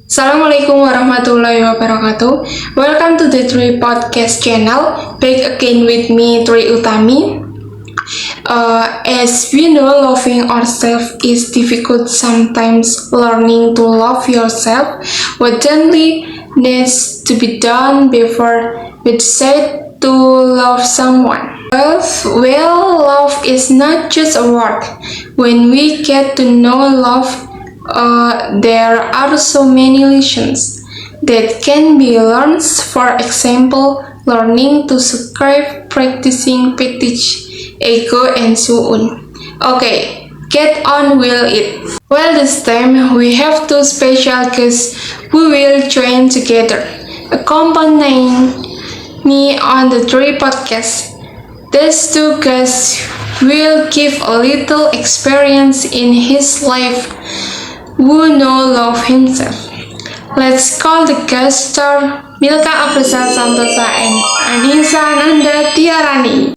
Assalamualaikum warahmatullahi wabarakatuh. Welcome to the Uas Podcast channel. Back again with me, Utami. As we know, loving ourselves is difficult sometimes. Learning to love yourself what gently needs to be done before we decide to love someone. Well, love is not just a word. When we get to know love, there are so many lessons that can be learned. For example, learning to subscribe, practicing fetish, ego, and so on. Okay, get on with it. Well, this time we have two special guests who will join together, accompanying me on the Uas Podcast. These two guests will give a little experience in his life who know love himself. Let's call the guest star Milka, Aprisel, Santosa, and Annisa, Nanda, Tiarani.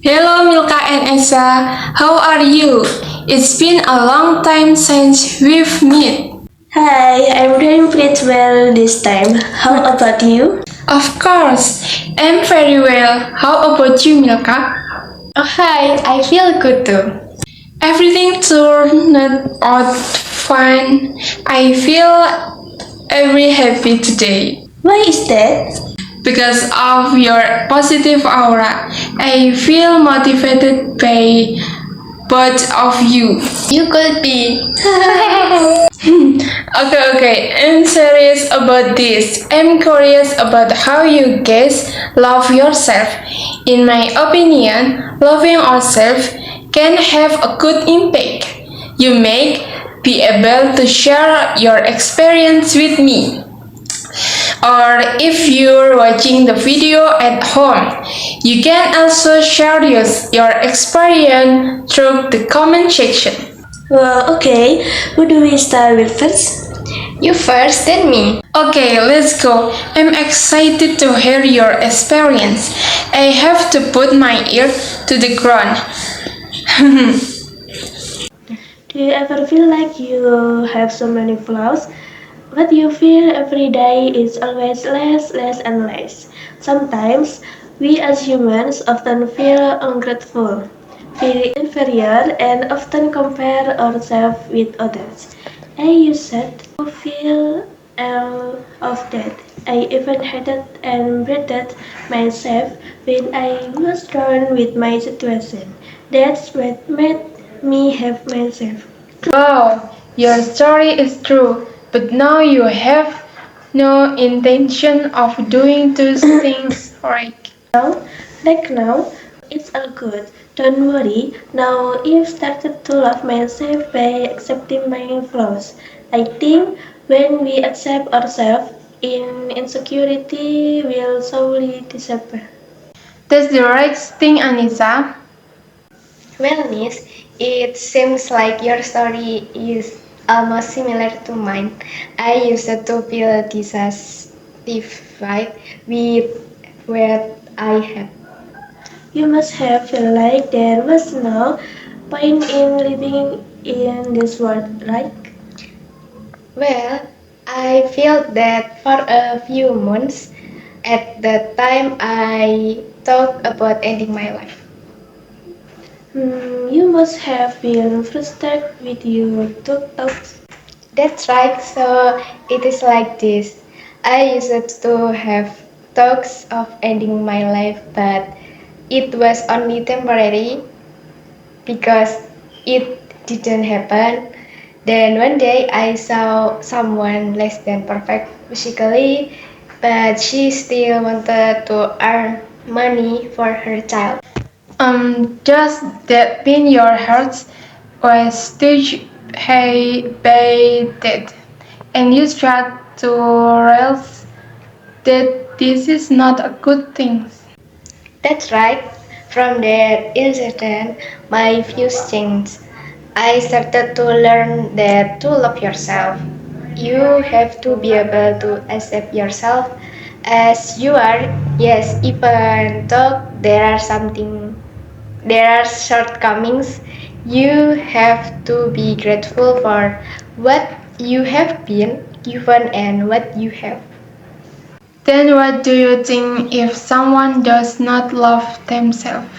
Hello Milka and Annisa, how are you? It's been a long time since we've met. Hi, I'm doing pretty well this time. How about you? Of course, I'm very well. How about you, Milka? Oh, hi, I feel good too. Everything turned out fine. I feel very happy today. Why is that? Because of your positive aura, I feel motivated by both of you. You could be. Okay, I'm serious about this. I'm curious about how you guys love yourself. In my opinion, loving ourselves can have a good impact. You may be able to share your experience with me. Or if you're watching the video at home, you can also share your experience through the comment section. Well, okay. Who do we start with first? You first, then me. Okay, let's go. I'm excited to hear your experience. I have to put my ear to the ground. Do you ever feel like you have so many flaws? What you feel every day is always less and less. Sometimes, we as humans often feel ungrateful, feel inferior, and often compare ourselves with others. I used to feel all of that. I even hated and berated myself when I was down with my situation. That's what made me have myself. Wow, your story is true, but now you have no intention of doing those things right. Now, it's all good. Don't worry. Now I've started to love myself by accepting my flaws. I think when we accept ourselves, insecurity will slowly disappear. That's the right thing, Annisa. Well, Nis, it seems like your story is almost similar to mine. I used to feel dissatisfied with what I had. You must have felt like there was no point in living in this world, right? Well, I felt that for a few months. At that time, I thought about ending my life. You must have been frustrated with your thoughts. That's right, so it is like this. I used to have thoughts of ending my life, but it was only temporary because it didn't happen. Then one day I saw someone less than perfect physically, but she still wanted to earn money for her child. Just that in your heart was touched by that, and you start to realize that this is not a good thing. That's right. From that incident, my views changed. I started to learn that to love yourself, you have to be able to accept yourself as you are. Yes, even though there are shortcomings, You have to be grateful for what you have been given and what you have. Then what do you think if someone does not love themselves?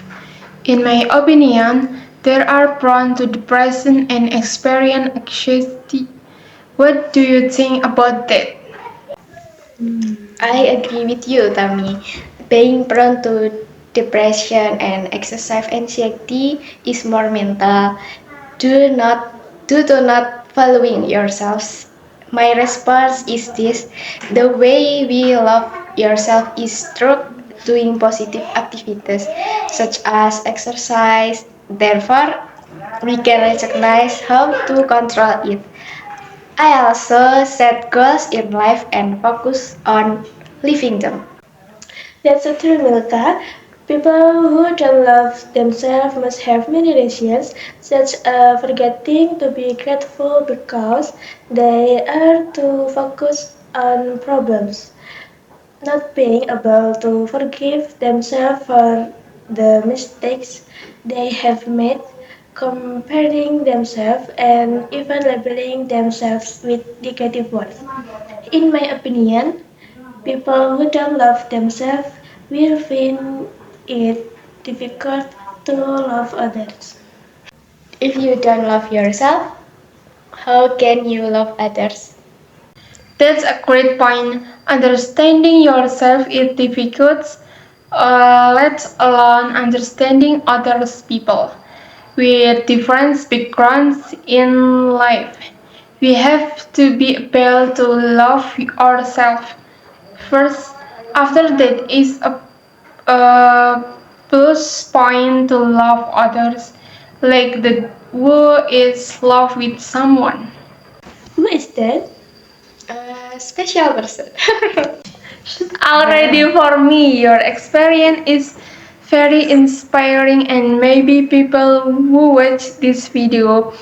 In my opinion, they are prone to depression and experience anxiety. What do you think about that? I agree with you, Tami. Being prone to depression and excessive anxiety is more mental. Do not do not following yourselves. My response is this: the way we love yourself is through doing positive activities such as exercise. Therefore, we can recognize how to control it. I also set goals in life and focus on living them. That's so true, Milka. People who don't love themselves must have many reasons, such as forgetting to be grateful because they are too focused on problems, not being able to forgive themselves for the mistakes they have made, comparing themselves, and even labeling themselves with negative words. In my opinion, people who don't love themselves will find it difficult to love others. If you don't love yourself, how can you love others? That's a great point. Understanding yourself is difficult, let alone understanding other people with different backgrounds in life. We have to be able to love ourselves first. After that is a plus point to love others, like the who is love with someone. Who is that? Special person. Already for me, your experience is very inspiring, and maybe people who watch this video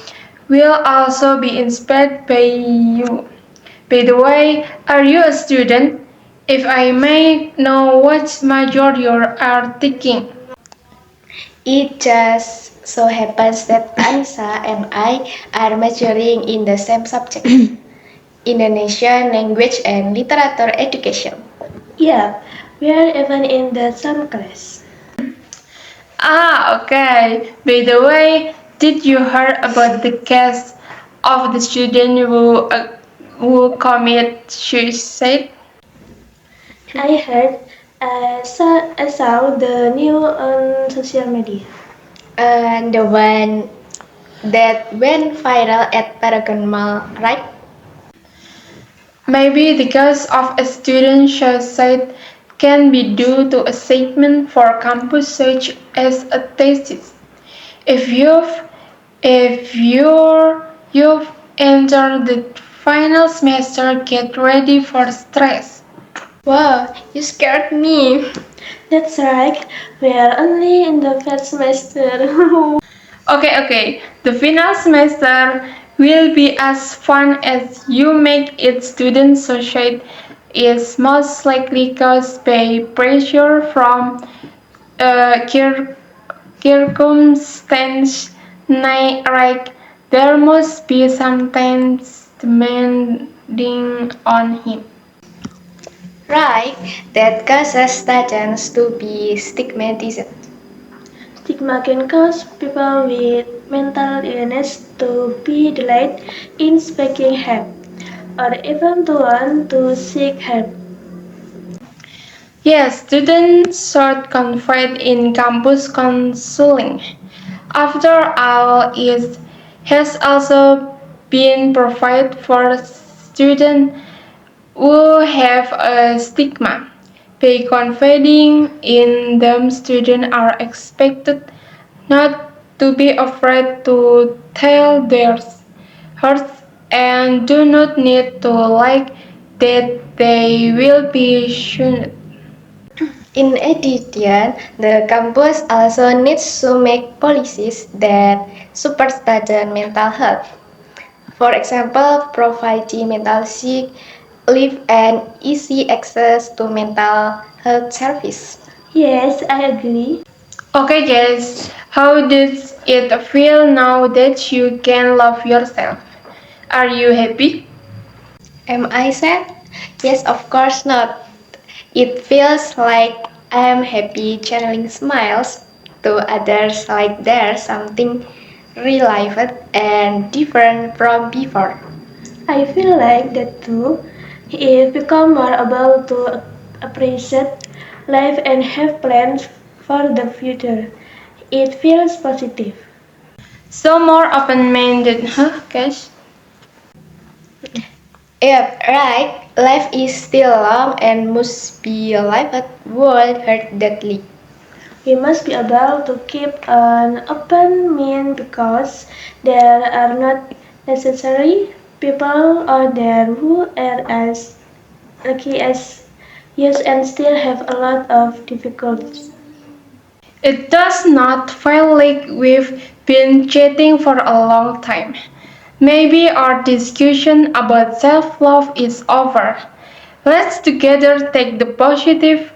will also be inspired by you. By the way, are you a student? If I may know what major you are taking. It just so happens that Annisa and I are majoring in the same subject, Indonesian language and literature education. Yeah, we are even in the same class. Ah, okay. By the way, did you hear about the case of the student who commit suicide? I heard, I saw the news on social media. And the one that went viral at Paragon Mall, right? Maybe the cause of a student suicide can be due to assignment for campus such as a thesis. If you've if you've entered the final semester, get ready for stress. Wow, you scared me. That's right, we are only in the first semester. Okay. The final semester will be as fun as you make it. Student suicide is most likely caused by pressure from uh, cir- circumstance like there must be sometimes demanding on him. Right, that causes students to be stigmatized. Stigma can cause people with mental illness to be delayed in seeking help, or even to want to seek help. Yes, students should confide in campus counseling. After all, it has also been provided for students who have a stigma. By confiding in them, students are expected not to be afraid to tell their hurts and do not need to like that they will be shunned. In addition, the campus also needs to make policies that support student mental health. For example, providing mental sick leave and easy access to mental health service. Yes, I agree. Okay, guys, how does it feel now that you can love yourself? Are you happy? Am I sad? Yes, of course not. It feels like I am happy channeling smiles to others like there's something relived and different from before. I feel like that too. If become more able to appreciate life and have plans for the future, it feels positive. So more open-minded, huh, guys? Yep, right. Life is still long and must be lived world hurt deadly. We must be able to keep an open mind because there are not necessarily people out there who are as lucky as us and still have a lot of difficulties. It does not feel like we've been chatting for a long time. Maybe our discussion about self-love is over. Let's together take the positive,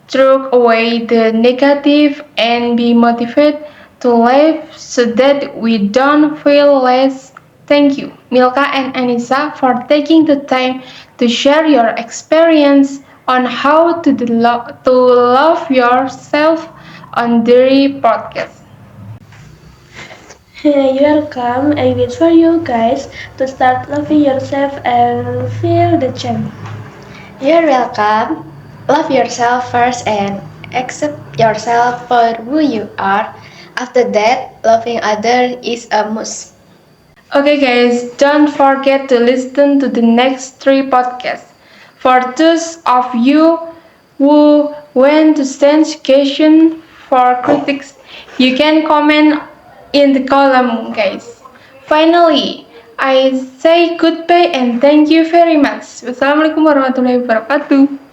throw away the negative, and be motivated to live so that we don't feel less. Thank you, Milka and Annisa, for taking the time to share your experience on how to love yourself on their podcast. You're welcome. I wish for you guys to start loving yourself and feel the change. You're welcome. Love yourself first and accept yourself for who you are. After that, loving others is a must. Okay, guys, don't forget to listen to the next three podcasts. For those of you who want to send suggestions for critics, you can comment in the column, guys. Finally, I say goodbye and thank you very much. Wassalamualaikum warahmatullahi wabarakatuh.